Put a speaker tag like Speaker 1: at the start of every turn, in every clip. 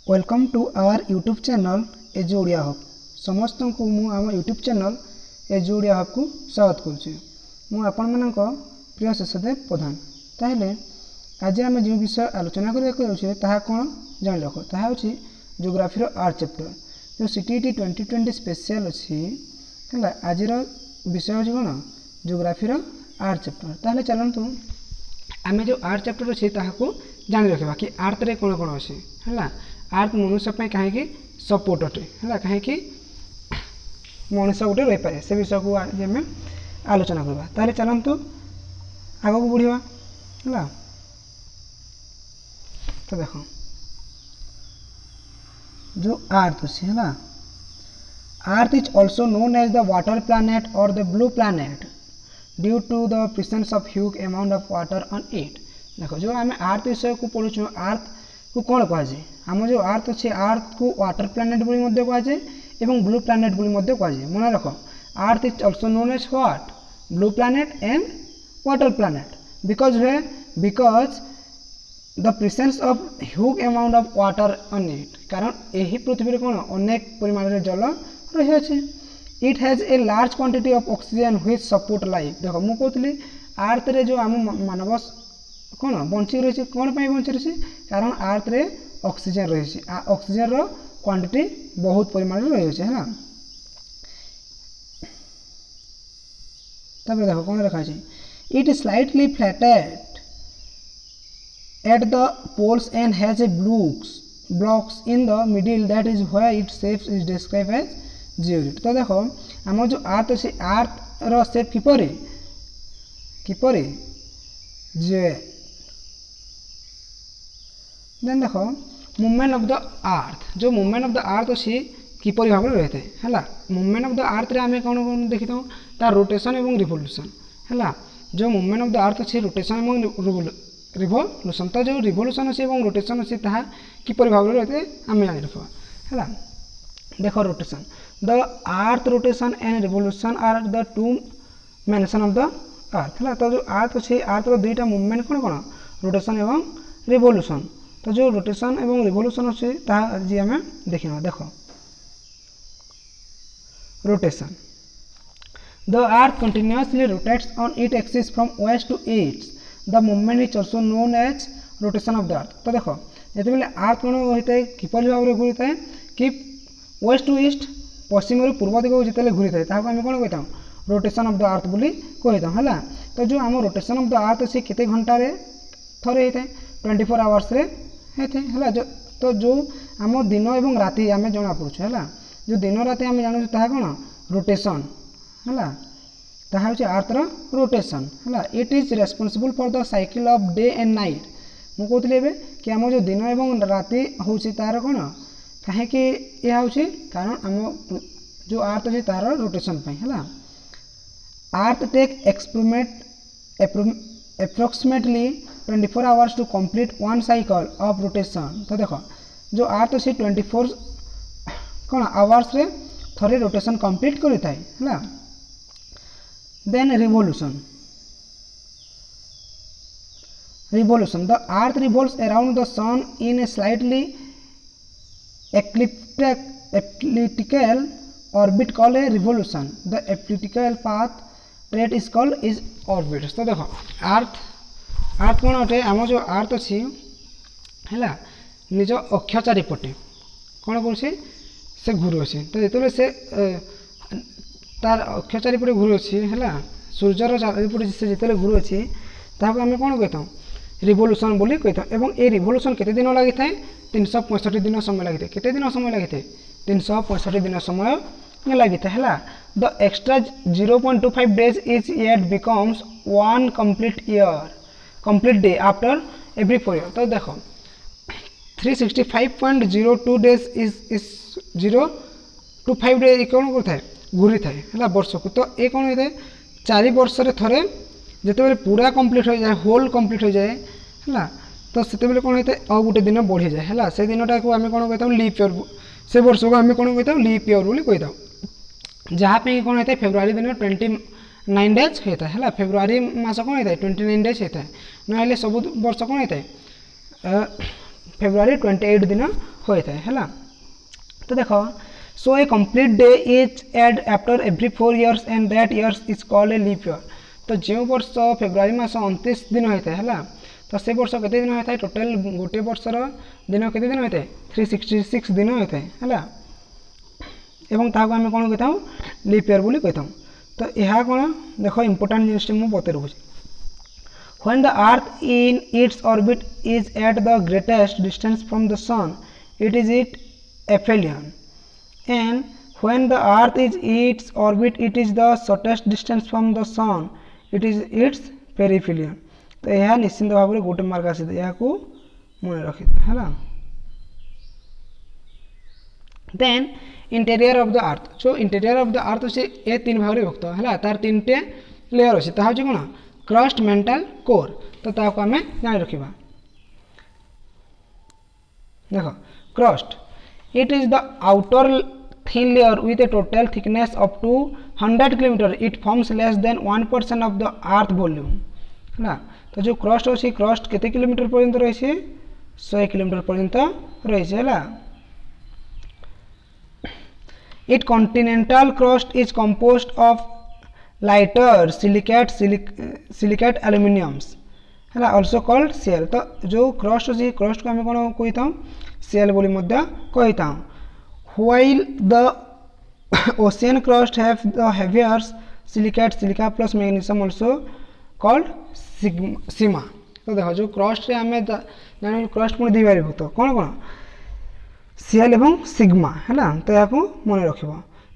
Speaker 1: Welcome to our YouTube channel as Odia hub समस्त को मु आम YouTube channel as Odia hub को स्वागत करुच्ची मु आपण मानक प्रिय शेषदेव प्रधान। ताहले आज आम जो विषय आलोचना करछे ताहा कोन जान रख ताहा होची ज्योग्राफी आर्ट चैप्टर जो सीटीईटी 2020 स्पेशल अछि हला आज विषय होची कोन ज्योग्राफी आर्ट चैप्टर। ताहले चलंतु आम जो आर्ट चैप्टर अच्छे ताहाको जान रखा कि आर्ट रे कोन कोन अच्छे है। आर्ट मनुष्य कहीं सपोर्ट अटे है कहीं मनुष्य गोटे रही पाए से विषय को आज आम आलोचना करवा। ताहले चलंतु आग को बढ़िया है। तो देख जो आर्थ अच्छी है earth is also known as the water planet और the blue planet due to the presence of huge amount of water on it. देखो जो आम आर्थ विषय को पढ़ुँ आर्थ को कौन कहुए आम जो आर्थ अच्छे आर्थ को वाटर प्लैनेट बोली कहुए एवं ब्लू प्लैनेट बोली कहुए। मन रख earth is also known as what blue planet and water planet because the presence of huge amount of water on it कारण यही पृथ्वी कौन अनेक परिमाण जल रही है। It has a large quantity of oxygen which support life. देखो मु कहती आर्थ रे जो आम मानव कौन बंची रही कौन बंची रही कारण आर्थ रे ऑक्सीजन रही ऑक्सीजन रो क्वांटिटी बहुत परिमाण रही है। तब देखो कौन रखा है it slightly flattened at the poles and has a blocks in the middle that is where it shape is describe as geoid. तो देखो आम जो आर्थ अच्छे आर्थ रो शेप किपरि जियोइड। देन देखो मूवमेंट ऑफ द आर्थ जो movement of the आर्थ अच्छी किपरि भाव रही है मूवमेंट ऑफ द आर्थ रे आम कौन कौन देखी था तार रोटेशन एवं रिवोल्यूशन है। जो मूवमेंट ऑफ द आर्थ अच्छी रोटेशन एवं रिवोल्यूशन तो जो रिवोल्यूशन अच्छे और रोटेशन अच्छे ताहा किपरि भाव रही है आम जान रखा है। देखो rotation the earth rotation and revolution are the two mention of the earth है। तो जो आर्थ अच्छे आर्थ रो दुईटा मूवमेंट कौन कौन रोटेशन एवं रिवोल्यूशन। तो जो रोटेशन एवं रिवोल्यूशन अच्छे आज आम देखा। देखो rotation the earth continuously rotates on it axis from west to east the movement is also known as rotation of the earth. तो देखो जिते अर्थ कौन होता है किपरि भाव में घूरी थाए कि वेस्ट टू ईस्ट पश्चिम पूर्व दिग को जिते घूरी थाए ताको आम कौन कही रोटेशन ऑफ द अर्थ बोली कही है। तो जो आम रोटेशन ऑफ द अर्थ अच्छे केते घंटे थरे होता है 24 आवर्स रे होता है। जो तो जो आम दिन एवं राति आम जना पड़ुछ है जो दिन राति आम जानूँ ताहा कौन रोटेशन है ताहा होची अर्थ रो रोटेशन है। It is responsible for the cycle of day and night. मु कहते एबे कि आम जो दिन एवं राति होची तार कौन कहीं यह होची कारण आम जो अर्थ अच्छे तार रोटेशन है। Earth take approximately 24 hours to complete one cycle of rotation. तो देखो जो अर्थ अच्छे 24 कौन आवर्स रे थरे रोटेशन कंप्लीट करि थाए है। Then revolution the earth revolves around the sun in a slightly elliptical orbit called a revolution. The elliptical path trait is called is orbit. तो देखो अर्थ कौन अटे आम जो अर्थ अच्छी है निज अक्ष चारिपटे कौन कर से घूर अच्छे। तो जो से तार अक्ष चारिपटे घूर अच्छी है सूर्यर चारिपटे से जिते घूर अच्छी ताको आम कौन कही रिवोल्यूशन बोली कही था। एवं ये रिवोल्यूशन केते दिन लगी था 365 दिन समय लगी था। केते दिन समय लगी थे 365 दिन समय लगी था। The extra 0.25 days each year becomes one complete day after every 4 years। तो देखो 365.02 days is 0.25 days कौन करता है घूरी थाए है वर्ष को। तो ये कौन होता है 4 वर्ष थे जिते पूरा कंप्लीट हो जाए होल कंप्लीट हो जाए है तो से कौन होता है और गोटे दिन बढ़ी जाए है से दिनटा को आम कौन कही लीप ईयर से वर्ष को आम कौन कही लीप ईयर बोली कही था जहाँपे कौन होता है फेब्रुआरी दिन 29 डेज होता है फेब्रुआरी मास कौन होता है 29 डेज होता है ना सब वर्ष कौन होता है फेब्रुआरी 28 दिन होता है। तो देख so a complete day is added after every 4 years and that years is called a leap year. तो जो वर्ष फेब्रुआरी मास 29 दिन होता है तो से वर्ष केते दिन होता है टोटल गोटे वर्षर दिन केते दिन होता है 366 दिन होता है एवं ताको आम कौन कही लीप ईयर बोली कही। तो यह कौन देख इंपोर्टाट जिनिस मुझे बते रखुच्छी When the earth in its orbit is at the greatest distance from the sun, it is its aphelion. And when the earth is its orbit, it is the shortest distance from the sun, it is its perihelion. तो यह निश्चिंत भाव में गोटे mark आसी या मन रखी है। Then interior of the earth जो इंटेरियर ऑफ द अर्थ अच्छे ए 3 भाग में विभक्त है तार 3टे लेयर अच्छे ता हूँ कौन क्रस्ट मेंटल कोर। तो ताको आम जान रखा देख crust it is the outer thin layer with a total thickness up to 100 kilometre it forms less than 1% of the earth volume है। तो जो क्रस्ट अच्छी क्रस्ट केते किलोमीटर पर्यंत रही 100 किलोमीटर पर्यंत रही है। It continental crust is composed of lighter silicate aluminiums है ऑल्सो कॉल्ड सीएल। तो जो क्रस्ट अच्छी क्रस्ट को आम कौन कही था सीएल बोली कही था। While the ocean crust have the heaviers silicate silica plus magnesium also called sima. तो देख जो क्रस्ट रे आम जान क्रस्ट पुणी दी विभक्त कौन कौन सीएल एवं सिग्मा है। तो या मन रख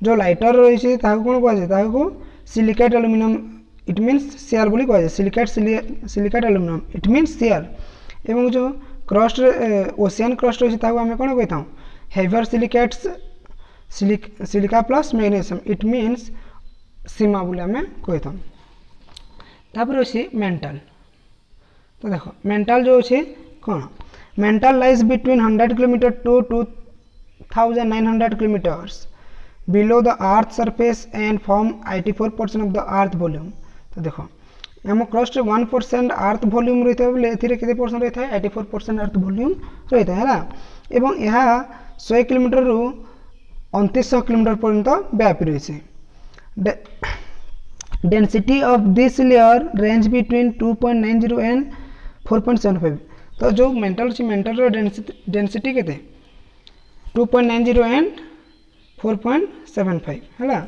Speaker 1: जो लाइटर रही कौन कह silicate aluminium it means SIAL बोली कह silicate aluminium it means SIAL एवं जो क्रस्ट ओशियन क्रस्ट रही आम कौन कही था heavier silicates silica plus magnesium it means sima बोली आम कही था। तापर अच्छी मेंटल। तो देख मेंटल जो अच्छे कौन mantle lies between 100 kilometre to 2900 kilometres below the earth surface and form 84% of the earth volume। तो देखो आम क्रस्ट 1% अर्थ वॉल्यूम रही है ए परसेंट रही है 84% अर्थ वॉल्यूम रही है एवं यह 100 किलोमीटर रु 2900 किलोमीटर पर्यंत व्यापी रही है। Density of this layer range between 2.90 and 4.75। तो जो मेंटल अच्छी मेंटल डेंसिटी के 2.90 एंड 4.75 है।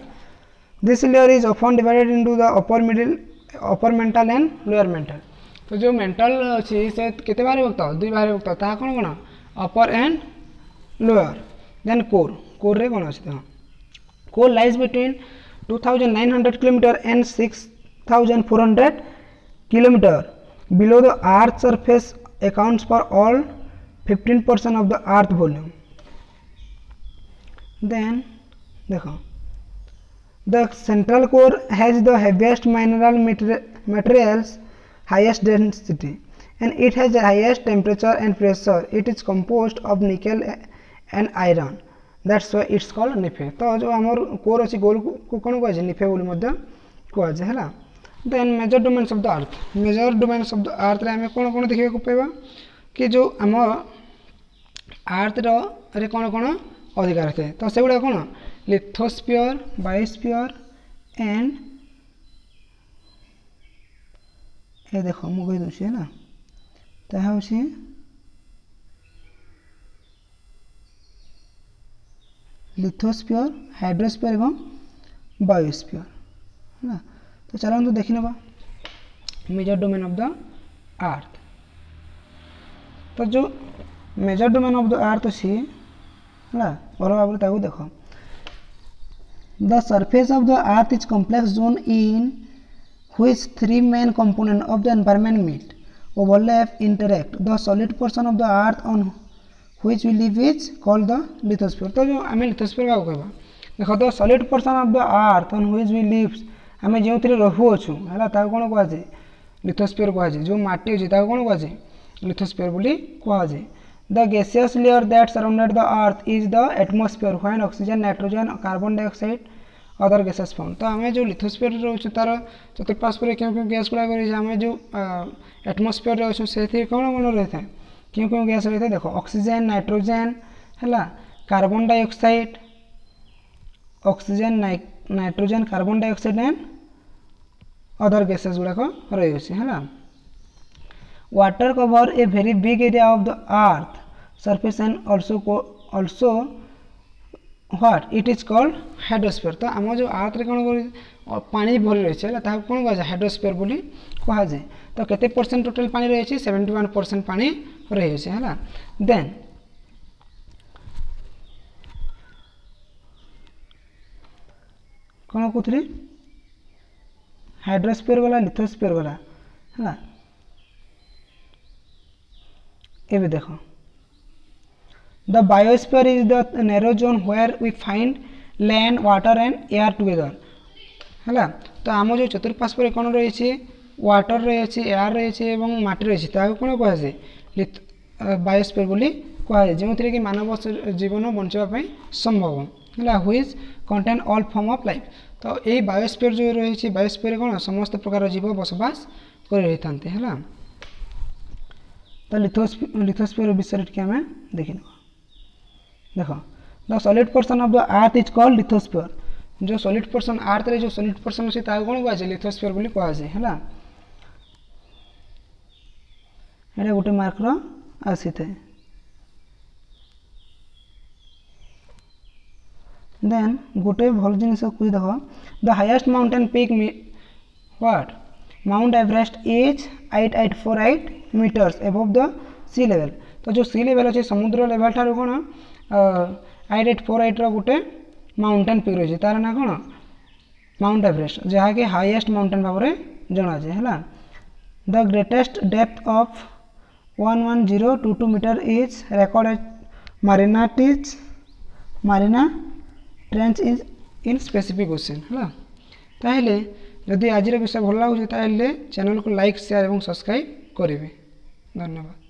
Speaker 1: This layer is often divided into the upper mantle and lower mental. तो जो मेंटल अच्छी से केते बार विभक्त 2 बार विभक्त ता कौन कौन अपर एंड लोअर। देन कोर रे कौन अच्छे core lies between 2900 kilometre and 6400 kilometre below the earth surface accounts for all 15% of the earth volume. Then देखो the central core has the heaviest mineral materials highest density and it has the highest temperature and pressure. It is composed of nickel and iron, that's why it's called निफे। तो जो आमर core अच्छी गोल को कौन कह निफे बोली कहुए है। Then major domains of the earth major domains of the earth रे आम कौन कौन देखा पाइबा कि जो आम अर्थ रे कौन कौन अधिकार थे। तो से गुड़ा कौन लिथोस्फीयर बायोस्फीयर एंड ये देख मुझे कही है ना तो हूँ लिथोस्फीयर हाइड्रोस्फीयर एवं बायोस्फीयर है ना। तो चलो देखी ना major domain of the earth. तो जो major domain of the earth अच्छी है भल भाव देख the surface of the earth is complex zone in which 3 main component of the environment meet overlap interact the solid portion of the earth on which we live is called the lithosphere. तो जो आम lithosphere क्या कहवा देख the solid portion of the earth on which we live आम जो रहुछु है कौन कहुए लिथोस्फीयर कहुए जो माटी अच्छी कौन कहुए लिथोस्फीयर बोली कहुए। The gaseous layer that surrounded the earth is the atmosphere when oxygen, nitrogen, carbon dioxide, other gases found। तो आम जो लिथोस्फीयर रोचे तार चतुर्पार्श्व क्यों क्यों गैस गुड़ा आम जो एटमोस्फीयर अच्छे से कौन कौन रही है क्यों क्यों गैस रही है देख ऑक्सीजन नाइट्रोजेन है carbon dioxide oxygen nitrogen carbon dioxide and other gases गुड़ाक रही है water cover a very big area of the earth surface and also what it is called hydrosphere तो आम जो अर्थ रे कौन पानी भरी रही है कौन कह हाइड्रोस्फीयर बोली कहुए तो केते परसेंट टोटल पानी रही 71% पानी रही है देन कौन कहते हाइड्रोस्फीयर गला लिथोस्फीयर गला है ये देख the biosphere is the narrow zone where we find land water and air together है तो आम जो चतुर्पार्श्व कौन रही वाटर रही एयर रही माटी रही कौन कहुए बायोस्फीयर बोली कहुए जो कि मानव जीवन बचापी संभव है which contain all form of life तो ये बायोस्फीयर जो रही बायोस्फीयर कौन समस्त प्रकार जीव बसवास कर रही था है तो लिथोस्फीयर विषय टी आम देखी देख the solid portion of the earth is called lithosphere जो सॉलिड पोर्शन अर्थ रे जो सॉलिड पोर्शन अच्छे कौन कहुए लिथोस्फीयर बोली कहुए है गोटे मार्कर आसी थे देन गोटे भल जिनस देख the highest mountain peak what mount Everest is 8848 metres above the sea level तो जो सी लेवल अच्छे समुद्र लेवल ठार कौन 8848 गोटे माउंटेन पीक रही तार ना कौन माउंट एवरेस्ट जहाँ कि हाईएस्ट माउंटेन भाव में जनाए है the greatest depth of 11022 metre is record at Mariana trench is in Pacific ocean है ताहले जदि आज विषय भल लगुच चैनल को लाइक शेयर और सब्सक्राइब करेंगे धन्यवाद।